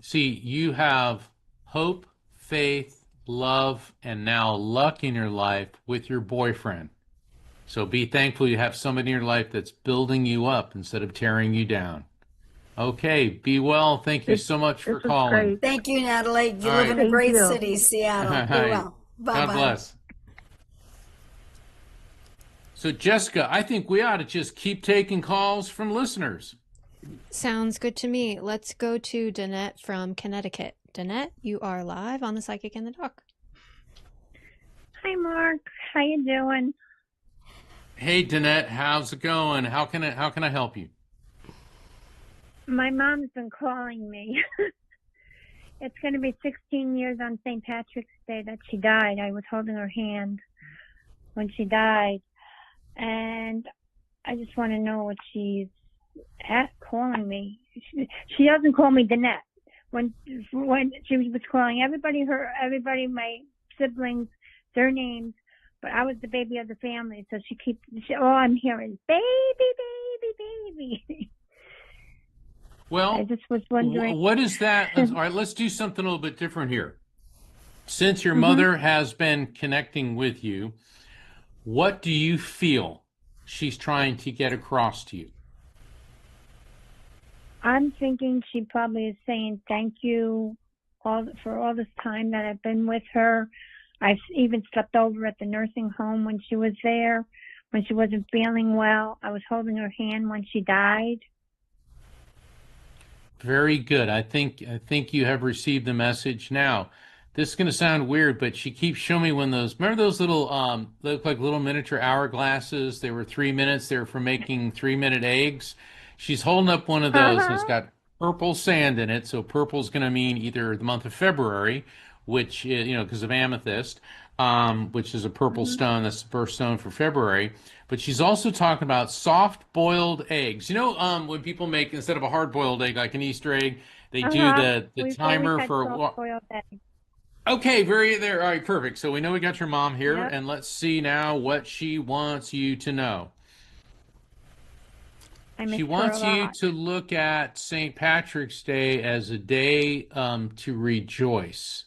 Speaker 8: See, you have hope, faith, love, and now luck in your life with your boyfriend. So be thankful you have somebody in your life that's building you up instead of tearing you down. Okay, be well. Thank you so much for calling.
Speaker 9: Great. Thank you, Natalie. You live in a great city, Seattle. Be well. Bye-bye.
Speaker 8: God bless. So, Jessica, I think we ought to just keep taking calls from listeners.
Speaker 15: Sounds good to me. Let's go to Danette from Connecticut. Danette, you are live on the Psychic in the Dock.
Speaker 18: Hi, Mark. How you doing?
Speaker 8: Hey, Danette, how's it going? How can I help you?
Speaker 18: My mom's been calling me. It's going to be 16 years on St. Patrick's Day that she died. I was holding her hand when she died. And I just want to know what she's calling me. She doesn't call me Danette. When she was calling everybody, my siblings, their names, but I was the baby of the family. So all I'm hearing, baby.
Speaker 8: Well,
Speaker 18: I just was wondering.
Speaker 8: What is that? All right, let's do something a little bit different here. Since your mother has been connecting with you, what do you feel she's trying to get across to you?
Speaker 18: I'm thinking she probably is saying thank you for all this time that I've been with her. I've even slept over at the nursing home when she was there, when she wasn't feeling well. I was holding her hand when she died.
Speaker 8: Very good. I think you have received the message. Now, this is going to sound weird, but she keeps showing me remember those little, they look like little miniature hourglasses? They were 3 minutes. They were for making 3-minute eggs. She's holding up one of those, and it's got purple sand in it. So purple's going to mean either the month of February, which, because of amethyst, which is a purple stone. That's the first stone for February. But she's also talking about soft-boiled eggs. When people make, instead of a hard-boiled egg, like an Easter egg, they do the timer for what? Okay, there. All right, perfect. So we know we got your mom here, and let's see now what she wants you to know. She wants you to look at St. Patrick's Day as a day to rejoice.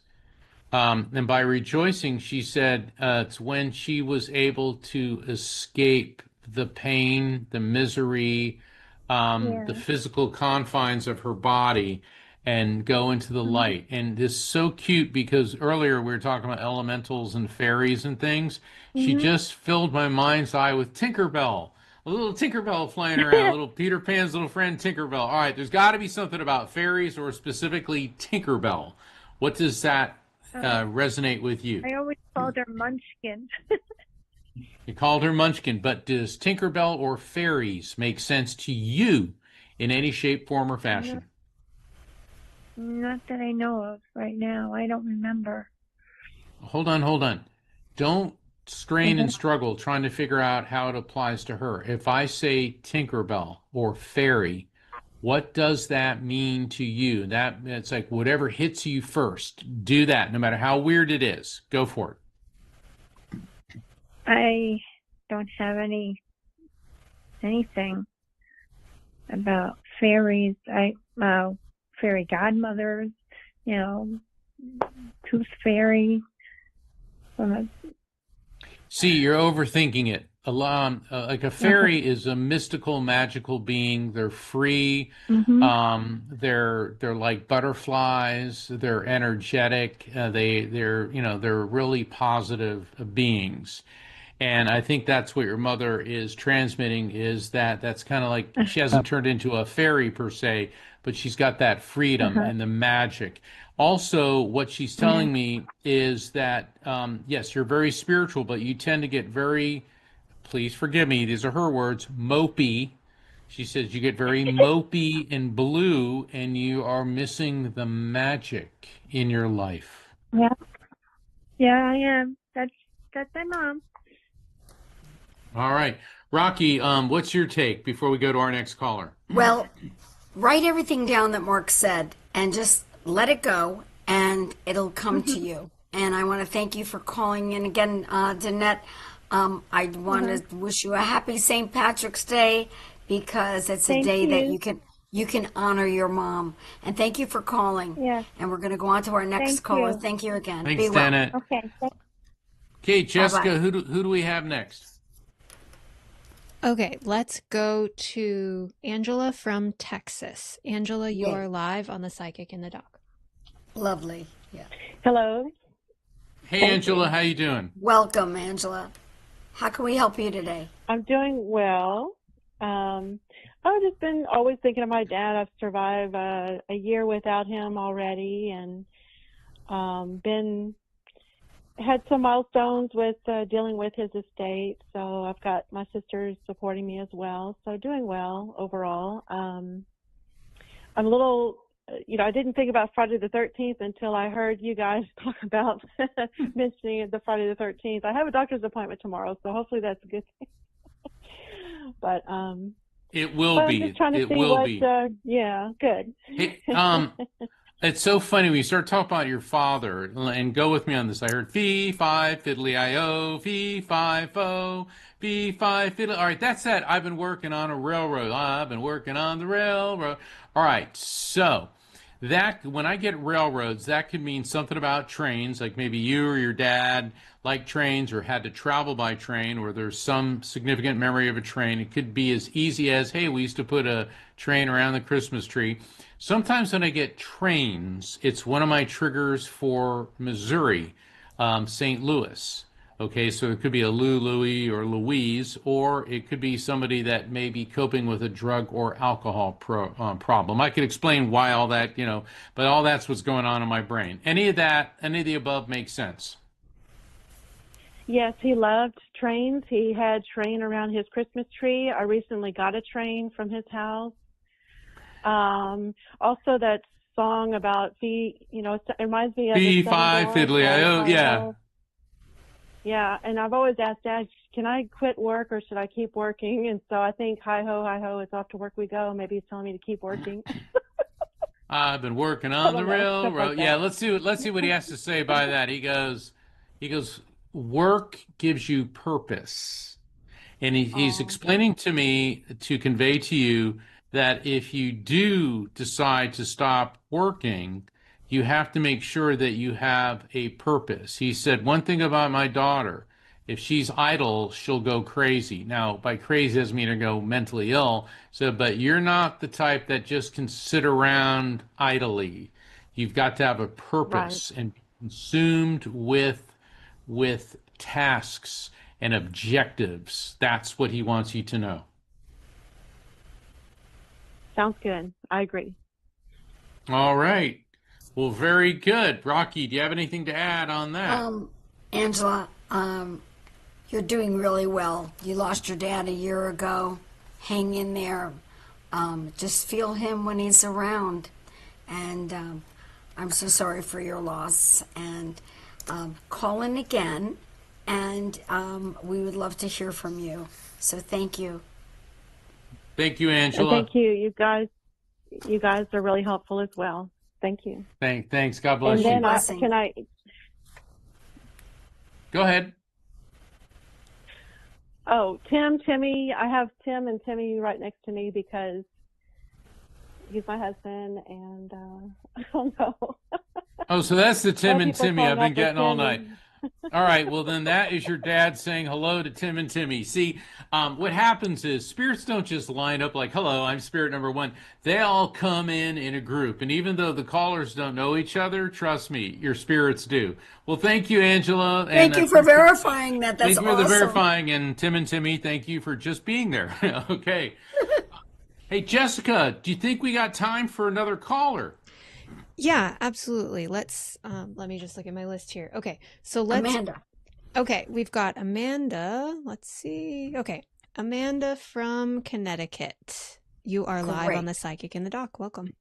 Speaker 8: And by rejoicing, she said it's when she was able to escape the pain, the misery, the physical confines of her body and go into the light. And this is so cute because earlier we were talking about elementals and fairies and things. She just filled my mind's eye with Tinkerbell. A little Tinkerbell flying around, little Peter Pan's little friend Tinkerbell. All right, there's got to be something about fairies or specifically Tinkerbell. What does that resonate with you?
Speaker 18: I always called her Munchkin.
Speaker 8: You called her Munchkin, but does Tinkerbell or fairies make sense to you in any shape, form, or fashion?
Speaker 18: Not that I know of right now. I don't remember.
Speaker 8: Hold on. Don't strain and struggle trying to figure out how it applies to her. If I say Tinkerbell or fairy, what does that mean to you? It's like whatever hits you first. Do that, no matter how weird it is. Go for it.
Speaker 18: I don't have anything about fairies. Fairy godmothers, tooth fairy.
Speaker 8: See, you're overthinking it. Like a fairy is a mystical, magical being. They're free. They're like butterflies. They're energetic. They're really positive beings. And I think that's what your mother is transmitting, is that's kind of like, she hasn't turned into a fairy per se, but she's got that freedom and the magic. Also, what she's telling me is that, yes, you're very spiritual, but you tend to get very please forgive me, these are her words, mopey. She says you get very mopey and blue, and you are missing the magic in your life.
Speaker 18: Yeah. Yeah, I am. That's my mom.
Speaker 8: All right. Rocky, what's your take before we go to our next caller?
Speaker 9: Well, write everything down that Mark said and just let it go, and it'll come to you. And I want to thank you for calling in again, Danette. I want to wish you a happy St. Patrick's Day, because it's a day that you can honor your mom. And thank you for calling.
Speaker 18: Yeah.
Speaker 9: And we're going to go on to our next caller. Thank you again.
Speaker 8: Thanks,
Speaker 9: Be well.
Speaker 8: Danette.
Speaker 18: Okay.
Speaker 8: Okay, Jessica,
Speaker 9: Bye-bye.
Speaker 8: who do we have next?
Speaker 15: Okay, let's go to Angela from Texas. Angela, you are live on the Psychic in the Doc.
Speaker 9: Lovely. Yeah.
Speaker 19: Hello.
Speaker 8: Hey, Angela, how you doing?
Speaker 9: Welcome, Angela. How can we help you today?
Speaker 19: I'm doing well. I've just been always thinking of my dad. I've survived a year without him already, and had some milestones with dealing with his estate. So I've got my sisters supporting me as well. So doing well overall. I'm a little, I didn't think about Friday the 13th until I heard you guys talk about mentioning the Friday the 13th. I have a doctor's appointment tomorrow, so hopefully that's a good thing. But
Speaker 8: it will be.
Speaker 19: I'm just trying to
Speaker 8: it
Speaker 19: see
Speaker 8: will
Speaker 19: what,
Speaker 8: be.
Speaker 19: Yeah, good.
Speaker 8: Hey, it's so funny when you start talking about your father, and go with me on this. I heard fee, fi, fiddly, I-o, fee, fi, fo, fee, fi, fiddly. All right, that's that. I've been working on a railroad. I've been working on the railroad. All right, so that when I get railroads, that could mean something about trains, like maybe you or your dad liked trains or had to travel by train, or there's some significant memory of a train. It could be as easy as, hey, we used to put a train around the Christmas tree. Sometimes when I get trains, it's one of my triggers for Missouri, St. Louis. Okay, so it could be a Louis or Louise, or it could be somebody that may be coping with a drug or alcohol problem. I could explain why all that, but all that's what's going on in my brain. Any of the above makes sense?
Speaker 19: Yes, he loved trains. He had train around his Christmas tree. I recently got a train from his house. Also that song about it reminds me of
Speaker 8: Fee, fi, fiddly, I-o, yeah.
Speaker 19: Yeah, and I've always asked Dad, can I quit work or should I keep working? And so I think, hi ho, it's off to work we go. Maybe he's telling me to keep working.
Speaker 8: I've been working on the railroad. Yeah, let's see what he has to say by that. He goes, work gives you purpose. And he's explaining to me to convey to you that if you do decide to stop working, you have to make sure that you have a purpose. He said, one thing about my daughter, if she's idle, she'll go crazy. Now, by crazy doesn't mean to go mentally ill. So, but you're not the type that just can sit around idly. You've got to have a purpose and be consumed with tasks and objectives. That's what he wants you to know.
Speaker 19: Sounds good. I agree.
Speaker 8: All right. Well, very good. Rocky, do you have anything to add on that?
Speaker 9: Angela, you're doing really well. You lost your dad a year ago. Hang in there. Just feel him when he's around. And I'm so sorry for your loss. And call in again. And we would love to hear from you. So thank you.
Speaker 8: Thank you, Angela.
Speaker 19: And thank you. You guys are really helpful as well. Thank you.
Speaker 8: Thanks. God bless you.
Speaker 19: And then can I?
Speaker 8: Go ahead.
Speaker 19: Oh, Timmy. I have Tim and Timmy right next to me because he's my husband, and I don't know.
Speaker 8: Oh, so that's the Tim and Timmy I've been getting all night. All right, well, then that is your dad saying hello to Tim and Timmy. See, what happens is spirits don't just line up like, hello, I'm spirit number one. They all come in a group. And even though the callers don't know each other, trust me, your spirits do. Well, thank you, Angela.
Speaker 9: Thank you for verifying that. That's
Speaker 8: awesome. Thank you for the verifying. And Tim and Timmy, thank you for just being there. Okay. Hey, Jessica, do you think we got time for another caller?
Speaker 15: Yeah, absolutely. Let's let me just look at my list here. Okay, so let's Okay, we've got Amanda. Let's see. Okay, Amanda from Connecticut. You are live on the Psychic in the Doc. Welcome.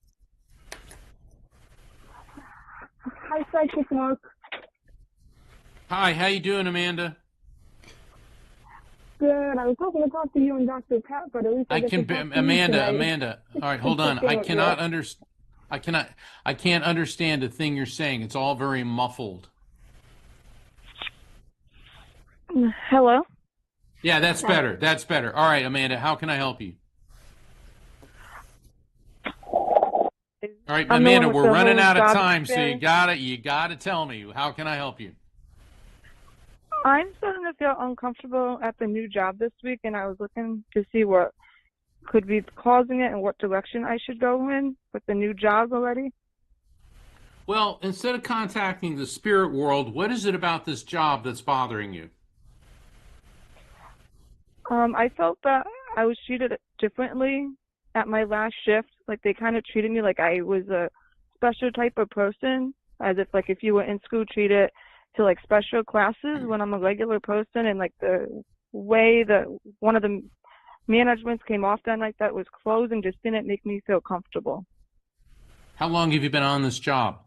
Speaker 20: Hi, Psychic Mark.
Speaker 8: Hi, how you doing, Amanda?
Speaker 20: Good. I was hoping to talk to you and Dr. Pat, but at least I get to talk to you today.
Speaker 8: Amanda. All right, hold on. I can't understand a thing you're saying. It's all very muffled.
Speaker 20: Hello?
Speaker 8: Yeah, that's better. That's better. All right, Amanda, how can I help you? All right, Amanda, we're running out of time, so you gotta tell me. How can I help you?
Speaker 20: I'm starting to feel uncomfortable at the new job this week, and I was looking to see what could be causing it and what direction I should go in with the new job already.
Speaker 8: Well, instead of contacting the spirit world, what is it about this job that's bothering you?
Speaker 20: I felt that I was treated differently at my last shift. Like, they kind of treated me like I was a special type of person, as if you were in school treated to like special classes when I'm a regular person, and like the way that one of the managements came off that night that was closing just didn't make me feel comfortable.
Speaker 8: How long have you been on this job?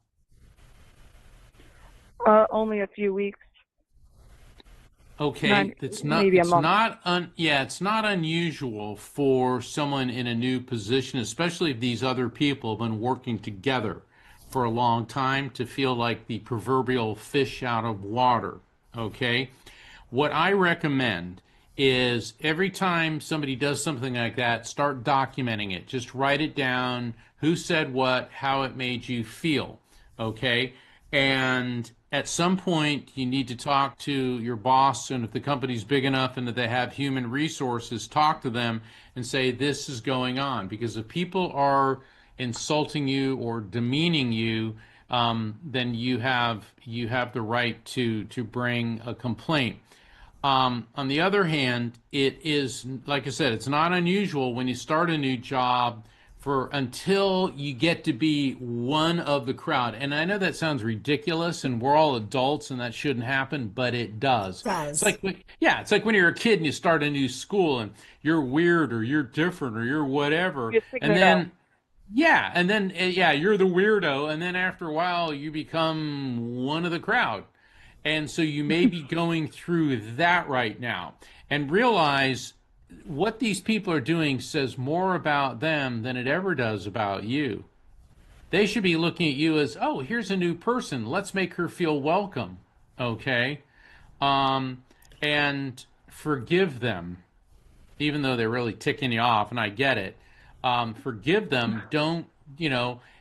Speaker 20: Only a few weeks.
Speaker 8: Okay, it's not unusual for someone in a new position, especially if these other people have been working together for a long time, to feel like the proverbial fish out of water. Okay, what I recommend is every time somebody does something like that, start documenting it. Just write it down, who said what, how it made you feel. Okay, and at some point you need to talk to your boss, and if the company's big enough and that they have human resources, talk to them and say this is going on. Because if people are insulting you or demeaning you, then you have the right to bring a complaint. On the other hand, it is, like I said, it's not unusual when you start a new job until you get to be one of the crowd. And I know that sounds ridiculous, and we're all adults, and that shouldn't happen, but it does. It's like when you're a kid and you start a new school, and you're weird or you're different or you're whatever, and then you're the weirdo, and then after a while you become one of the crowd. And so you may be going through that right now, and realize what these people are doing says more about them than it ever does about you. They should be looking at you as, oh, here's a new person. Let's make her feel welcome. Okay? And forgive them, even though they're really ticking you off, and I get it. Forgive them. Don't,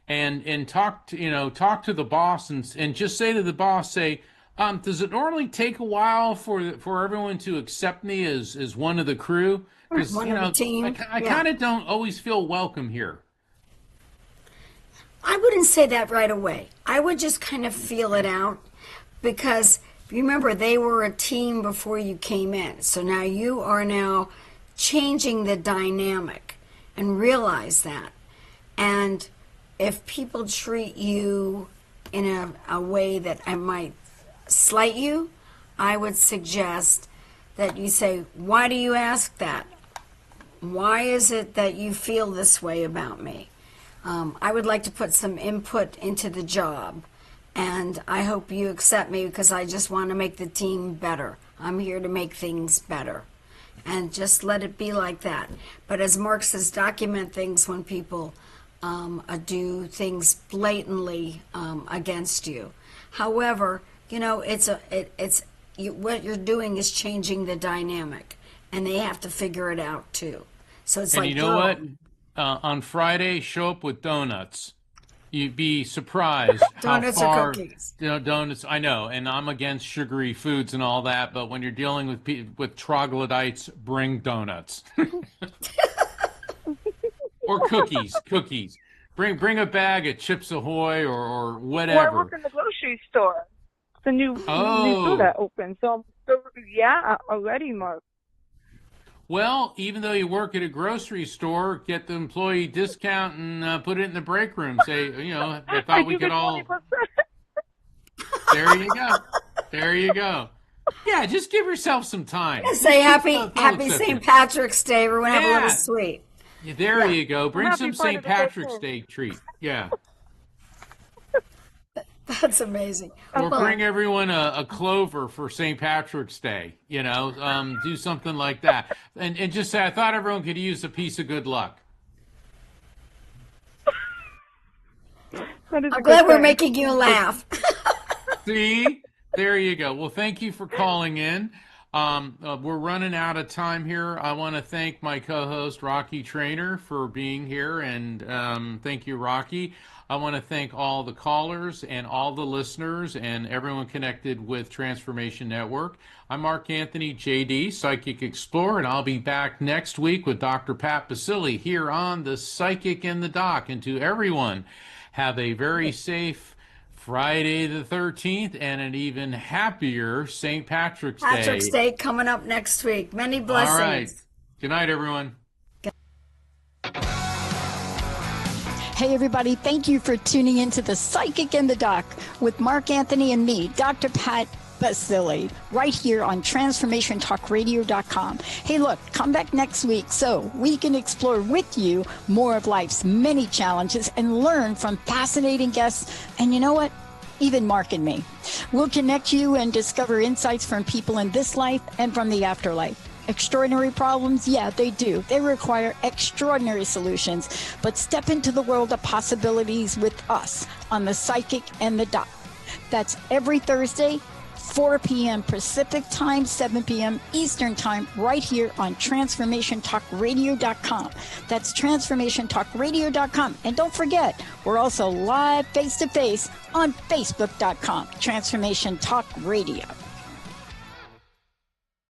Speaker 8: and talk to the boss, and just say to the boss, say, does it normally take a while for everyone to accept me as one of the crew? Because I kind of don't always feel welcome here.
Speaker 9: I wouldn't say that right away. I would just kind of feel it out, because remember, they were a team before you came in. So now you are now changing the dynamic, and realize that. And if people treat you in a way that I might slight you, I would suggest that you say, why do you ask that? Why is it that you feel this way about me? I would like to put some input into the job, and I hope you accept me, because I just want to make the team better. I'm here to make things better, and just let it be like that. But as Mark says, document things when people do things blatantly against you. However, what you're doing is changing the dynamic, and they have to figure it out too. So it's
Speaker 8: and you know what? On Friday, show up with donuts. You'd be surprised
Speaker 9: donuts
Speaker 8: how far,
Speaker 9: or cookies.
Speaker 8: Donuts. I know, and I'm against sugary foods and all that. But when you're dealing with troglodytes, bring donuts or cookies. Bring a bag of Chips Ahoy or whatever.
Speaker 20: Well, I work in the grocery store. It's a new store that opened. So already, Mark.
Speaker 8: Well, even though you work at a grocery store, get the employee discount and put it in the break room. Say, I thought we could all.
Speaker 20: 20%.
Speaker 8: There you go. There you go. Yeah, just give yourself some time.
Speaker 9: Say happy St. Patrick's Day. Everyone have a little sweet.
Speaker 8: Yeah, there you go. Bring some St. Patrick's Day treat. Yeah.
Speaker 9: That's amazing.
Speaker 8: Or bring everyone a clover for St. Patrick's Day. You know, do something like that. And just say, I thought everyone could use a piece of good luck.
Speaker 9: I'm glad we're making you laugh.
Speaker 8: See? There you go. Well, thank you for calling in. We're running out of time here. I want to thank my co-host, Rocky Trainer, for being here. And thank you, Rocky. I want to thank all the callers and all the listeners and everyone connected with Transformation Network. I'm Mark Anthony, JD, Psychic Explorer, and I'll be back next week with Dr. Pat Basile here on The Psychic and the Doc. And to everyone, have a very safe Friday the 13th and an even happier St. Patrick's Day.
Speaker 9: Patrick's Day coming up next week. Many blessings.
Speaker 8: All right. Good night, everyone.
Speaker 7: Hey, everybody. Thank you for tuning into The Psychic and the Doc with Mark Anthony and me, Dr. Pat Basile, right here on TransformationTalkRadio.com. Hey, look, come back next week so we can explore with you more of life's many challenges and learn from fascinating guests. And you know what? Even Mark and me. We'll connect you and discover insights from people in this life and from the afterlife. Extraordinary problems? Yeah, they do. They require extraordinary solutions. But step into the world of possibilities with us on The Psychic and the Doc. That's every Thursday, 4 p.m. Pacific Time, 7 p.m. Eastern Time, right here on TransformationTalkRadio.com. That's TransformationTalkRadio.com. And don't forget, we're also live face-to-face on Facebook.com, Transformation Talk Radio.